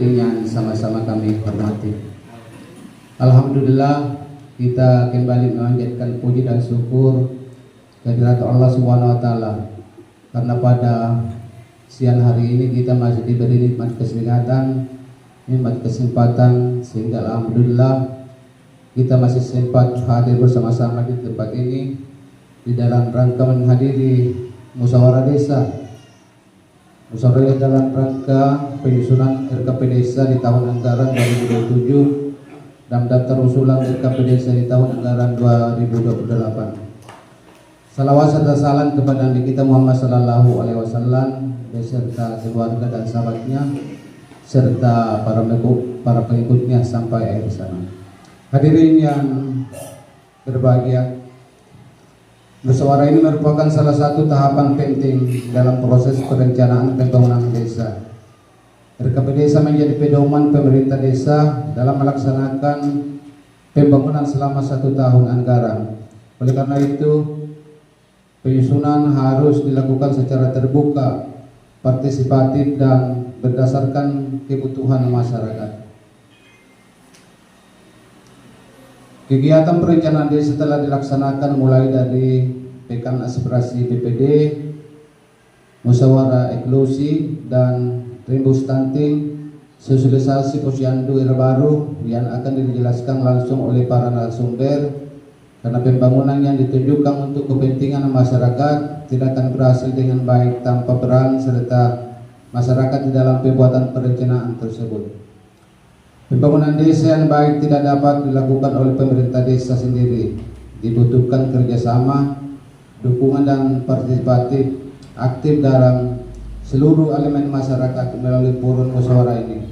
yang sama-sama kami hormati. Alhamdulillah, kita kembali memanjatkan puji dan syukur kehadirat Allah Subhanahu wa taala karena pada siang hari ini kita masih diberi nikmat kesehatan, nikmat kesempatan, sehingga alhamdulillah kita masih sempat hadir bersama-sama di tempat ini di dalam rangka menghadiri musyawarah desa. Musyawarah dalam rangka penyusunan RKP Desa di tahun anggaran 2027 dan daftar usulan RKP Desa di tahun anggaran 2028. Salawat serta salam kepada Nabi kita Muhammad Sallallahu Alaihi Wasallam beserta keluarga dan sahabatnya serta para pengikutnya sampai akhir sana. Hadirin yang berbahagia, musyawarah ini merupakan salah satu tahapan penting dalam proses perencanaan pembangunan desa. RKP Desa menjadi pedoman pemerintah desa dalam melaksanakan pembangunan selama 1 tahun anggaran. Oleh karena itu, penyusunan harus dilakukan secara terbuka, partisipatif, dan berdasarkan kebutuhan masyarakat. Kegiatan perencanaan desa telah dilaksanakan mulai dari Pekan Aspirasi BPD, Musyawarah Eksklusi, dan Rimbu Stunting, sosialisasi posyandu era baru yang akan dijelaskan langsung oleh para narasumber. Karena pembangunan yang ditujukan untuk kepentingan masyarakat tidak akan berhasil dengan baik tanpa peran serta masyarakat di dalam pembuatan perencanaan tersebut. Pembangunan desa yang baik tidak dapat dilakukan oleh pemerintah desa sendiri. Dibutuhkan kerjasama, dukungan dan partisipatif aktif dalam seluruh elemen masyarakat melalui forum musyawarah ini.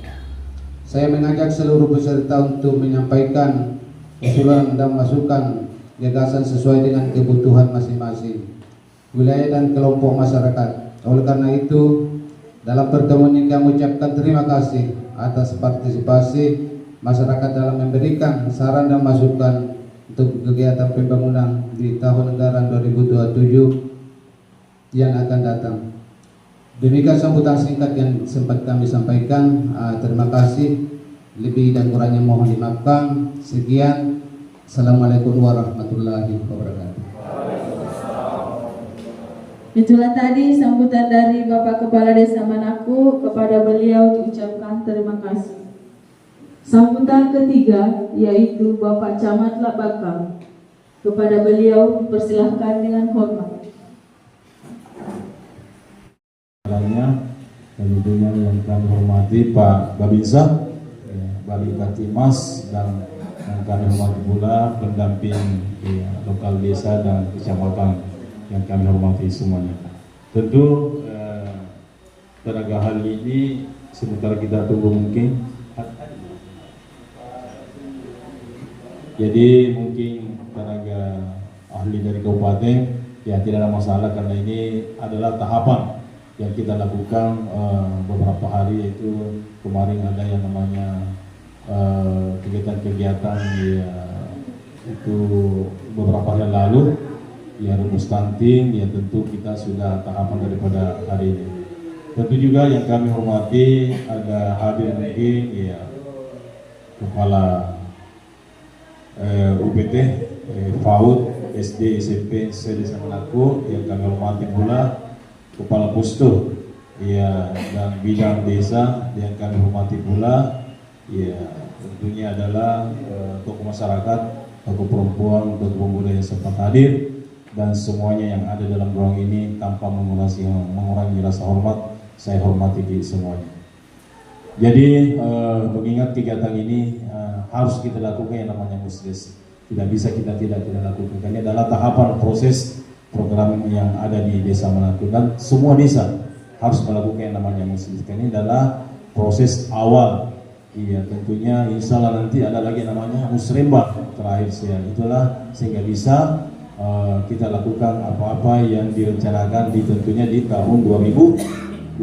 Saya mengajak seluruh peserta untuk menyampaikan usulan dan masukan gagasan sesuai dengan kebutuhan masing-masing wilayah dan kelompok masyarakat. Oleh karena itu, dalam pertemuan ini kami ucapkan terima kasih atas partisipasi masyarakat dalam memberikan saran dan masukan untuk kegiatan pembangunan di tahun anggaran 2027 yang akan datang. Demikian sambutan singkat yang sempat kami sampaikan. Terima kasih. Lebih dan kurangnya mohon dimaafkan. Sekian. Assalamualaikum warahmatullahi wabarakatuh. Itulah tadi sambutan dari Bapak Kepala Desa Manaku. Kepada beliau diucapkan terima kasih. Sambutan ketiga yaitu Bapak Camat Labakang. Kepada beliau dipersilahkan dengan hormat. Tentunya yang kami hormati Pak Babinsa, Bali Katimas, dan yang kami hormati pula pendamping lokal desa dan kecamatan yang kami hormati semuanya. Tentu pada hal ini sementara kita tunggu mungkin, jadi mungkin tenaga ahli dari kabupaten ya tidak ada masalah karena ini adalah tahapan yang kita lakukan beberapa hari, yaitu kemarin ada yang namanya kegiatan-kegiatan ya itu beberapa hari lalu ya rumus stunting ya, tentu kita sudah tahapan daripada hari ini. Tentu juga yang kami hormati ada hadir mungkin ya kepala UPT PAUD SD SMP Desa Manaku yang kami hormati pula Kepala Pustu ya dan bidang desa yang kami hormati pula ya tentunya adalah tokoh masyarakat, tokoh perempuan, tokoh pemuda yang sempat hadir, dan semuanya yang ada dalam ruang ini tanpa mengurangi rasa hormat, saya hormati semuanya. Jadi mengingat kegiatan ini harus kita lakukan yang namanya musdes, tidak bisa kita tidak lakukan. Ini adalah tahapan proses program yang ada di Desa Manaku, dan semua desa harus melakukan yang namanya musdes. Ini adalah proses awal. Iya, tentunya insya Allah nanti ada lagi namanya musrembah terakhir saya. Itulah sehingga bisa kita lakukan apa-apa yang direncanakan tentunya di tahun 2027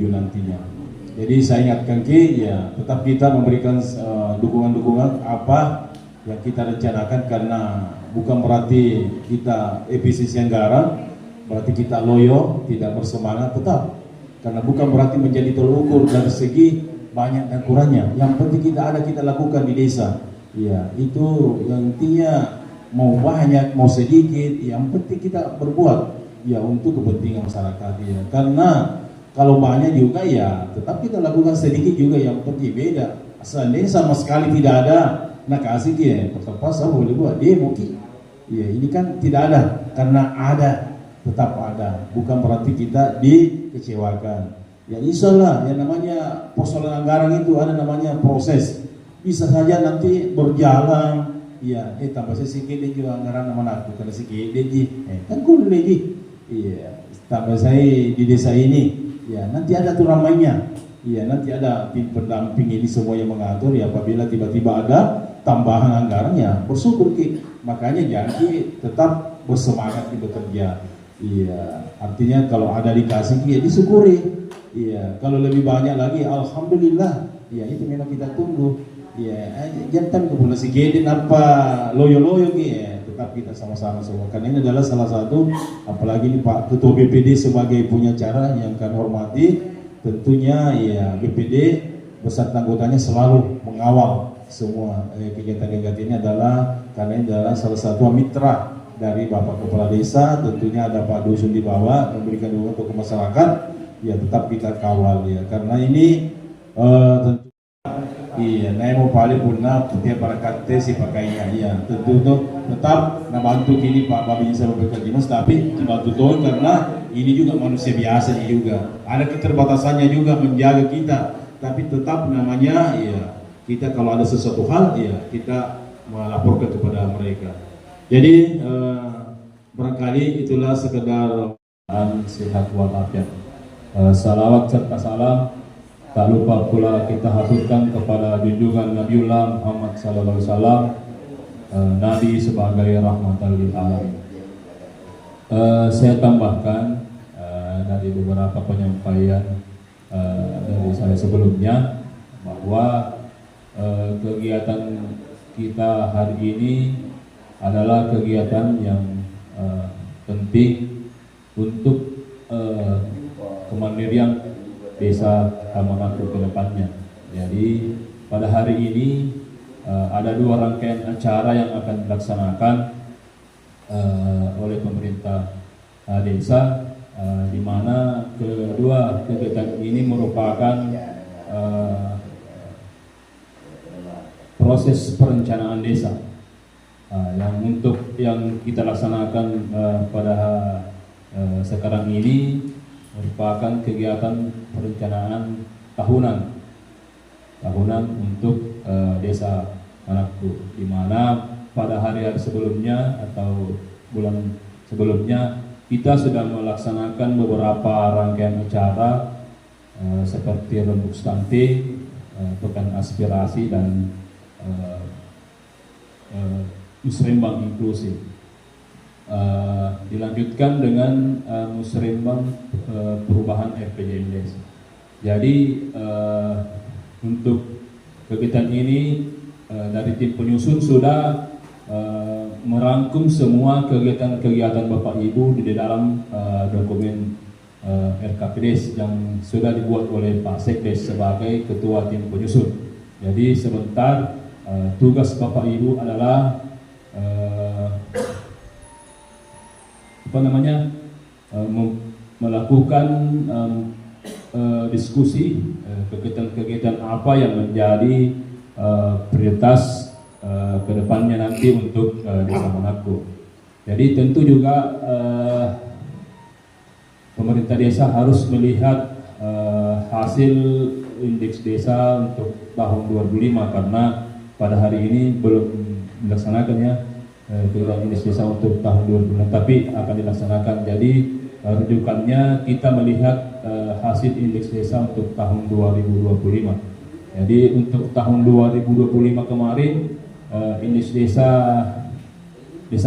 nantinya. Jadi saya ingatkan ya tetap kita memberikan dukungan-dukungan apa yang kita rencanakan, karena bukan berarti kita efisiensi anggaran, berarti kita loyo, tidak bersemangat, tetap. Karena bukan berarti menjadi tolak ukur dari segi banyak dan kurangnya. Yang penting kita lakukan di desa. Ya, itu yang intinya mau banyak mau sedikit, yang penting kita berbuat ya untuk kepentingan masyarakat ya. Karena kalau banyak juga ya tetap kita lakukan sedikit juga, yang penting beda. Seandainya sama sekali tidak ada, nah kasih ya terlepas apa boleh buat demo ki. Ya ini kan tidak ada, karena ada tetap ada, bukan berarti kita dikecewakan. Ya insya Allah yang namanya persoalan anggaran itu ada namanya proses, bisa saja nanti berjalan. Ya, tambah sedikit juga anggaran nama aku karena sedikit kan boleh ji. Iya, tambah saya di desa ini. Ya nanti ada tuh ramainya. Ya nanti ada tim pendamping ini semua yang mengatur. Ya apabila tiba-tiba ada tambahan anggaran ya bersyukur ki. Makanya jangan tetap bersemangat di bekerja. Iya, artinya kalau ada dikasih ya disyukuri. Iya, kalau lebih banyak lagi alhamdulillah. Ya itu memang kita tunggu. Ya, jantan ke bulan sigedin apa loyo-loyo ya, tetap kita sama-sama semua. Karena ini adalah salah satu, apalagi ini Pak Ketua BPD sebagai punya cara yang kami hormati, tentunya ya BPD beserta anggotanya selalu mengawal semua kegiatan-kegiatan ini adalah karena ini adalah salah satu mitra dari Bapak Kepala Desa. Tentunya ada Pak Dusun di bawah memberikan dukungan untuk masyarakat, ya tetap kita kawal ya, karena ini tentu iya, saya mau paling punah setiap barakat si pakainya, iya tentu tetap bantu kini Pak Babi bisa bekerja mas, tapi dibantu Tuhan karena ini juga manusia biasa juga, ada keterbatasannya juga menjaga kita, tapi tetap namanya ya kita kalau ada sesuatu hal ya kita melaporkan kepada mereka. Jadi barangkali itulah sekedar sehat walafiat. Salawat serta salam tak lupa pula kita haturkan kepada junjungan Nabiullah Muhammad sallallahu alaihi wasallam, Nabi sebagai rahmatan lil alamin. Saya tambahkan dari beberapa penyampaian dari saya sebelumnya bahwa kegiatan kita hari ini adalah kegiatan yang penting untuk kemandirian desa Tamanatu ke depannya. Jadi pada hari ini ada dua rangkaian acara yang akan dilaksanakan oleh pemerintah desa, di mana kedua kegiatan ini merupakan proses perencanaan desa yang kita laksanakan pada sekarang ini merupakan kegiatan perencanaan tahunan untuk desa Manakku, di mana pada hari-hari sebelumnya atau bulan sebelumnya kita sudah melaksanakan beberapa rangkaian acara seperti rembuk stunting, pekan aspirasi, dan musrembang inklusif. Dilanjutkan dengan musrembang perubahan RPJM desa. Jadi untuk kegiatan ini dari tim penyusun sudah merangkum semua kegiatan-kegiatan Bapak Ibu di dalam dokumen RKPDes yang sudah dibuat oleh Pak Sekdes sebagai ketua tim penyusun. Jadi sebentar tugas Bapak Ibu adalah melakukan diskusi kegiatan-kegiatan apa yang menjadi prioritas kedepannya nanti untuk desa Manakku. Jadi tentu juga pemerintah desa harus melihat hasil indeks desa untuk tahun 2005, karena pada hari ini belum dilaksanakannya kegiatan indeks desa untuk tahun 2006, tapi akan dilaksanakan. Jadi rujukannya kita melihat hasil indeks desa untuk tahun 2025. Jadi untuk tahun 2025 kemarin indeks desa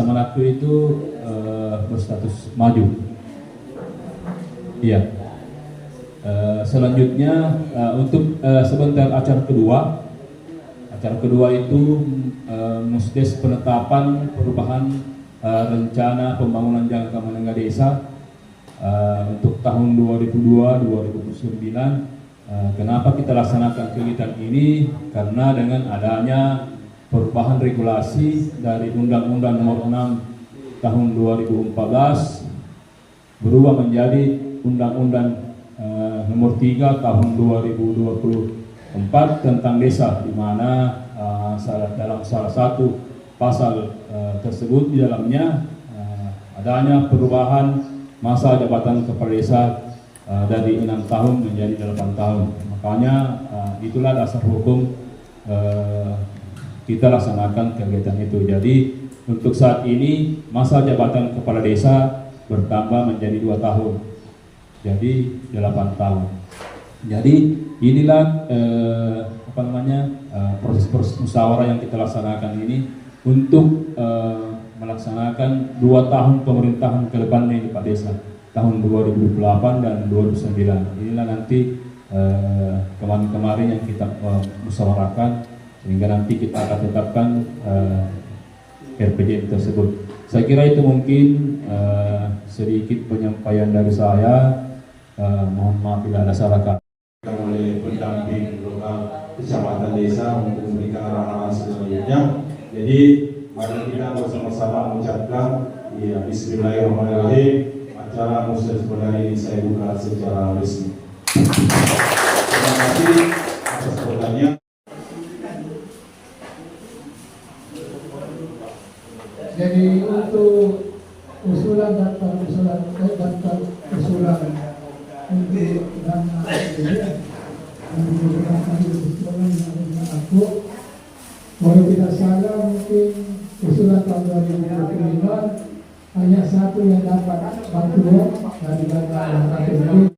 Manakku itu berstatus maju. Iya. Selanjutnya untuk sebentar acara kedua. Acara kedua itu musdes penetapan perubahan rencana pembangunan jangka menengah desa untuk tahun 2002-2009 Kenapa kita laksanakan kegiatan ini? Karena dengan adanya perubahan regulasi dari Undang-Undang Nomor 6 Tahun 2014 berubah menjadi Undang-Undang Nomor 3 Tahun 2024 tentang desa, di mana dalam salah satu pasal tersebut di dalamnya adanya perubahan masa jabatan kepala desa dari 6 tahun menjadi 8 tahun. Makanya itulah dasar hukum kita laksanakan kegiatan itu. Jadi untuk saat ini masa jabatan kepala desa bertambah menjadi 2 tahun, jadi 8 tahun. Jadi inilah proses-proses musyawarah yang kita laksanakan ini untuk melaksanakan 2 tahun pemerintahan ke depannya di Pak Desa, tahun 2008 dan 2009. Inilah nanti kemarin yang kita musyawarahkan, sehingga nanti kita akan tetapkan RPJM tersebut. Saya kira itu mungkin sedikit penyampaian dari saya. Mohon maaf bila ada salah kata. Oleh pendamping lokal kecamatan desa untuk memberikan arahan selanjutnya. Jadi mari kita bersama-sama mengucapkan Bismillahirrahmanirrahim. Acara musyawarah sebenarnya ini saya buka secara resmi. Terima kasih atas pertanyaan. Jadi untuk usulan daftar usulan untuk dana aku, kalau tidak salah mungkin usulan tahun 2025 hanya satu yang dapat bantuan dari dana